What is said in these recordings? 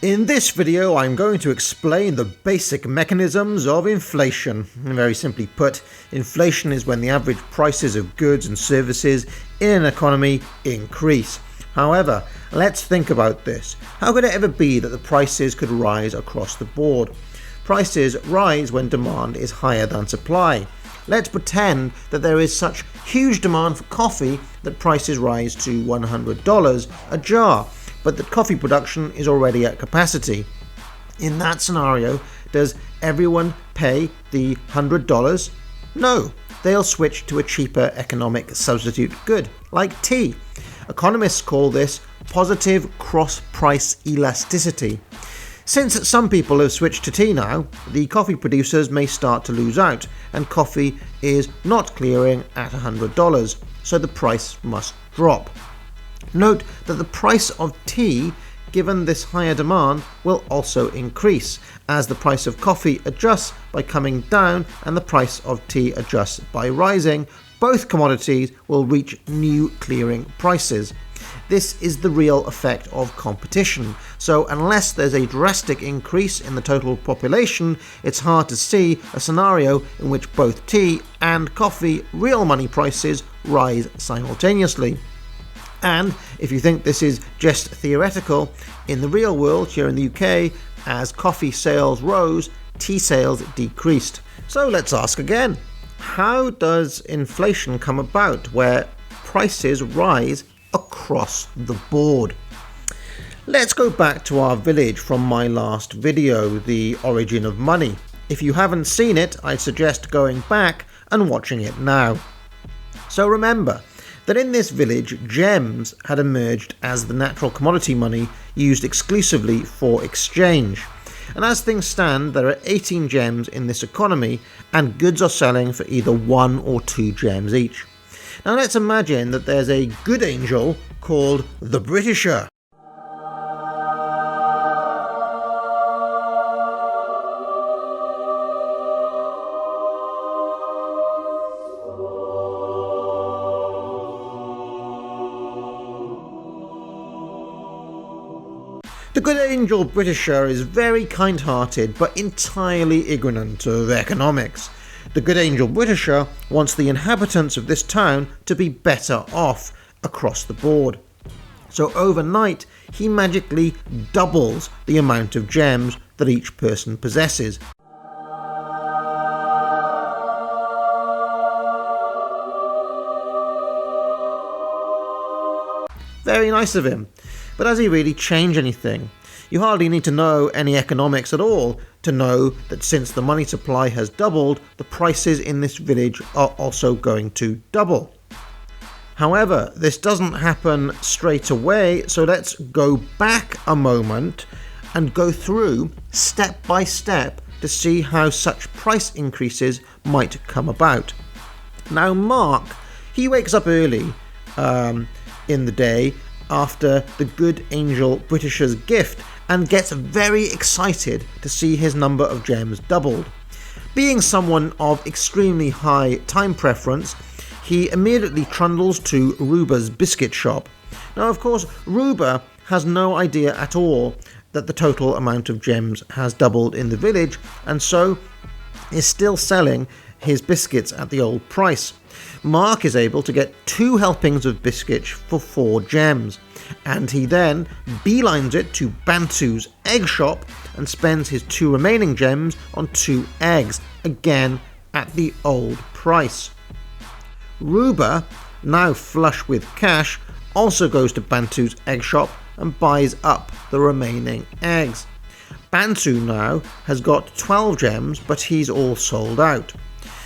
In this video, I'm going to explain the basic mechanisms of inflation. Very simply put, inflation is when the average prices of goods and services in an economy increase. However, let's think about this. How could it ever be that the prices could rise across the board? Prices rise when demand is higher than supply. Let's pretend that there is such huge demand for coffee that prices rise to $100 a jar, but that coffee production is already at capacity. In that scenario, does everyone pay the $100? No, they'll switch to a cheaper economic substitute good, like tea. Economists call this positive cross-price elasticity. Since some people have switched to tea now, the coffee producers may start to lose out, and coffee is not clearing at $100, so the price must drop. Note that the price of tea, given this higher demand, will also increase, as the price of coffee adjusts by coming down and the price of tea adjusts by rising. Both commodities will reach new clearing prices. This is the real effect of competition, so unless there's a drastic increase in the total population, it's hard to see a scenario in which both tea and coffee real money prices rise simultaneously. And if you think this is just theoretical, in the real world here in the UK, as coffee sales rose, tea sales decreased. So let's ask again, how does inflation come about where prices rise across the board? Let's go back to our village from my last video, The Origin of Money. If you haven't seen it, I suggest going back and watching it now. So remember that in this village, gems had emerged as the natural commodity money used exclusively for exchange. And as things stand, there are 18 gems in this economy, and goods are selling for either 1 or 2 gems each. Now let's imagine that there's a good angel called the Britisher. The good angel Britisher is very kind-hearted but entirely ignorant of economics. The good angel Britisher wants the inhabitants of this town to be better off across the board. So overnight, he magically doubles the amount of gems that each person possesses. Very nice of him. But does he really change anything? You hardly need to know any economics at all to know that since the money supply has doubled, the prices in this village are also going to double. However, this doesn't happen straight away, so let's go back a moment and go through step by step to see how such price increases might come about. Now Mark, he wakes up early in the day after the good angel Britisher's gift and gets very excited to see his number of gems doubled. Being someone of extremely high time preference, he immediately trundles to Ruba's biscuit shop. Now of course, Ruba has no idea at all that the total amount of gems has doubled in the village, and so is still selling his biscuits at the old price. Mark is able to get 2 helpings of biscuits for 4 gems, and he then beelines it to Bantu's egg shop and spends his 2 remaining gems on 2 eggs, again at the old price. Ruba, now flush with cash, also goes to Bantu's egg shop and buys up the remaining eggs. Bantu now has got 12 gems, but he's all sold out.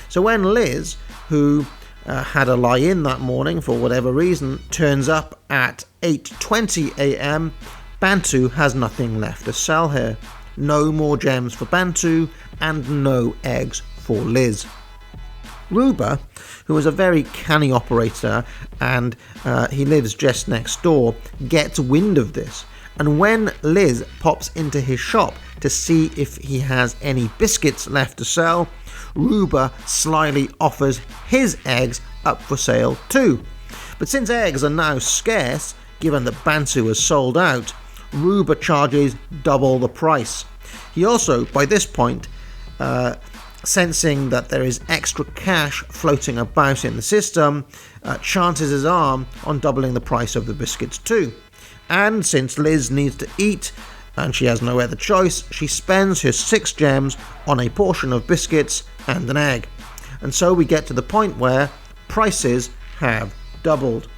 So when Liz, who had a lie-in that morning for whatever reason, turns up at 8:20 a.m, Bantu has nothing left to sell her. No more gems for Bantu and no eggs for Liz. Ruba, who is a very canny operator and he lives just next door, gets wind of this, and when Liz pops into his shop to see if he has any biscuits left to sell, Ruba slyly offers his eggs up for sale too. But since eggs are now scarce, given that Bantu has sold out, Ruber charges double the price. He also, by this point, sensing that there is extra cash floating about in the system, chances his arm on doubling the price of the biscuits too. And since Liz needs to eat and she has no other choice, she spends her 6 gems on a portion of biscuits and an egg. And so we get to the point where prices have doubled.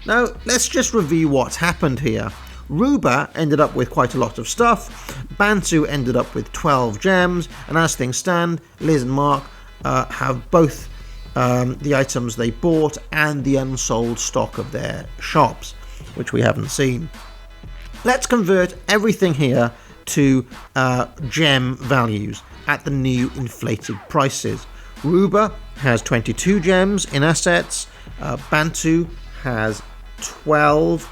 Now, let's just review what's happened here. Ruber ended up with quite a lot of stuff, Bantu ended up with 12 gems, and as things stand, Liz and Mark have both the items they bought and the unsold stock of their shops, which we haven't seen. Let's convert everything here to gem values at the new inflated prices. Ruber has 22 gems in assets, Bantu has 12,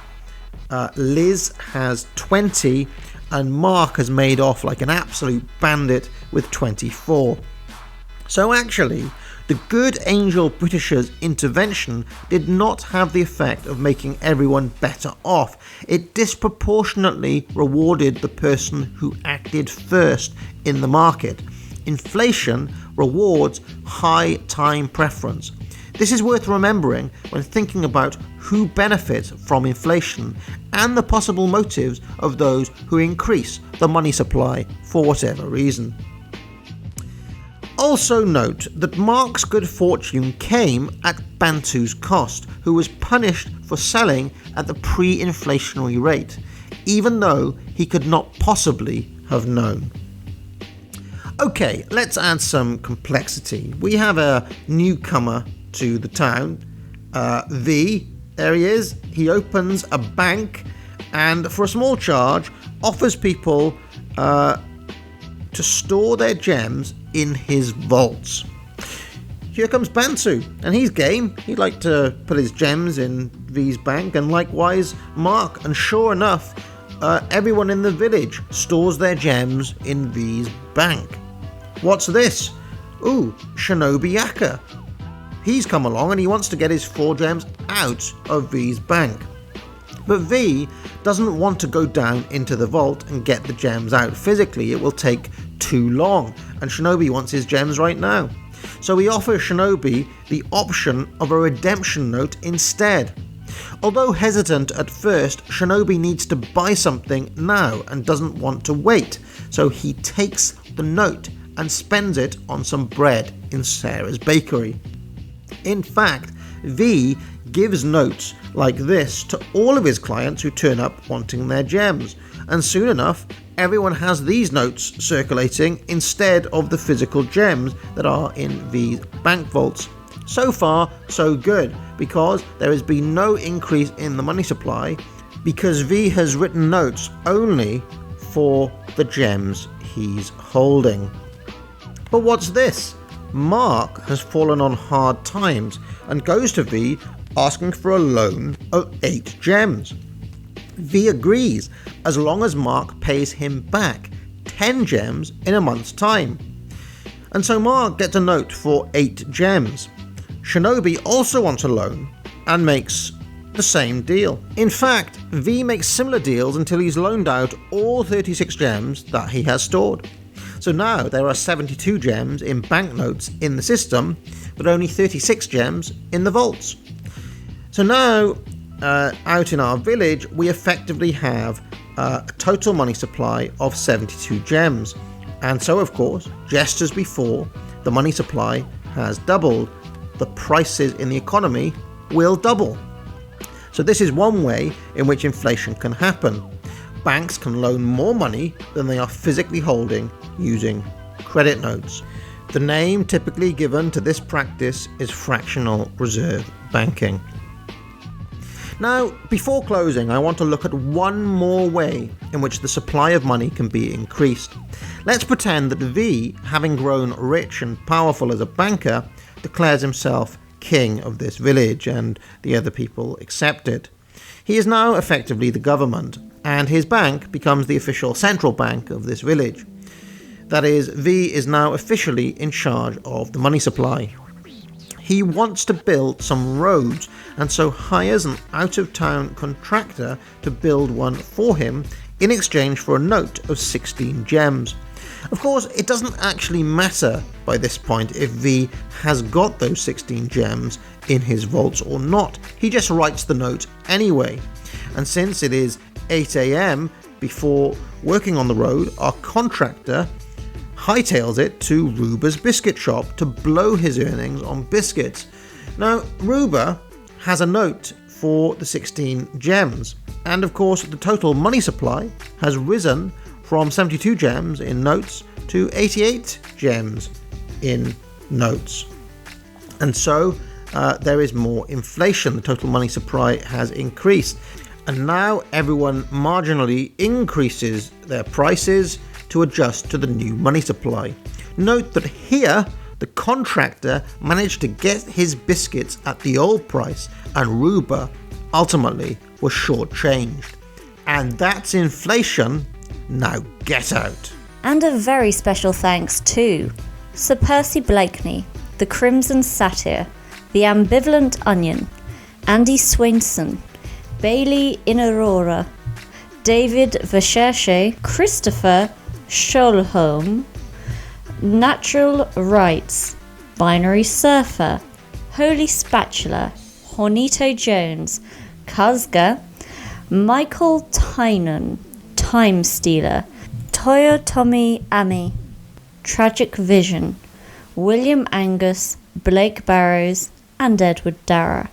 Liz has 20, and Mark has made off like an absolute bandit with 24. So actually, the good angel Britisher's intervention did not have the effect of making everyone better off. It disproportionately rewarded the person who acted first in the market. Inflation rewards high time preference. This is worth remembering when thinking about who benefits from inflation and the possible motives of those who increase the money supply for whatever reason. Also note that Mark's good fortune came at Bantu's cost, who was punished for selling at the pre-inflationary rate, even though he could not possibly have known. Okay, let's add some complexity. We have a newcomer to the town, V. There he is. He opens a bank and for a small charge offers people to store their gems in his vaults. Here comes Bantu, and he's game. He'd like to put his gems in V's bank, and likewise Mark, and sure enough, everyone in the village stores their gems in V's bank. What's this? Ooh, Shinobi Yaka. He's come along and he wants to get his 4 gems out of V's bank. But V doesn't want to go down into the vault and get the gems out physically. It will take too long, and Shinobi wants his gems right now. So we offer Shinobi the option of a redemption note instead. Although hesitant at first, Shinobi needs to buy something now and doesn't want to wait, so he takes the note and spends it on some bread in Sarah's bakery. In fact, V gives notes like this to all of his clients who turn up wanting their gems, and soon enough everyone has these notes circulating instead of the physical gems that are in V's bank vaults. So far so good, because there has been no increase in the money supply, because V has written notes only for the gems he's holding. But what's this? Mark has fallen on hard times and goes to V asking for a loan of 8 gems. V agrees as long as Mark pays him back 10 gems in a month's time. And so Mark gets a note for 8 gems. Shinobi also wants a loan and makes the same deal. In fact, V makes similar deals until he's loaned out all 36 gems that he has stored. So now there are 72 gems in banknotes in the system, but only 36 gems in the vaults. So now, out in our village, we effectively have a total money supply of 72 gems. And so, of course, just as before, the money supply has doubled. The prices in the economy will double. So this is one way in which inflation can happen. Banks can loan more money than they are physically holding using credit notes. The name typically given to this practice is fractional reserve banking. Now, before closing, I want to look at one more way in which the supply of money can be increased. Let's pretend that V, having grown rich and powerful as a banker, declares himself king of this village, and the other people accept it. He is now effectively the government, and his bank becomes the official central bank of this village. That is, V is now officially in charge of the money supply. He wants to build some roads, and so hires an out-of-town contractor to build one for him in exchange for a note of 16 gems. Of course, it doesn't actually matter by this point if V has got those 16 gems in his vaults or not. He just writes the note anyway. And since it is 8 a.m. before working on the road, our contractor hightails it to Ruber's biscuit shop to blow his earnings on biscuits. Now, Ruber has a note for the 16 gems, and of course the total money supply has risen from 72 gems in notes to 88 gems in notes. And so there is more inflation. The total money supply has increased, and now everyone marginally increases their prices to adjust to the new money supply. Note that here the contractor managed to get his biscuits at the old price, and Ruber ultimately was shortchanged. And that's inflation. Now get out. And a very special thanks to Sir Percy Blakeney, the Crimson Satyr, the Ambivalent Onion, Andy Swainson, Bailey Inaurora, David Vercherche, Christopher Scholholm, Natural Rights, Binary Surfer, Holy Spatula, Hornito Jones, Kazga, Michael Tynan, Time Stealer, Toyotomi Ami, Tragic Vision, William Angus, Blake Barrows, and Edward Darragh.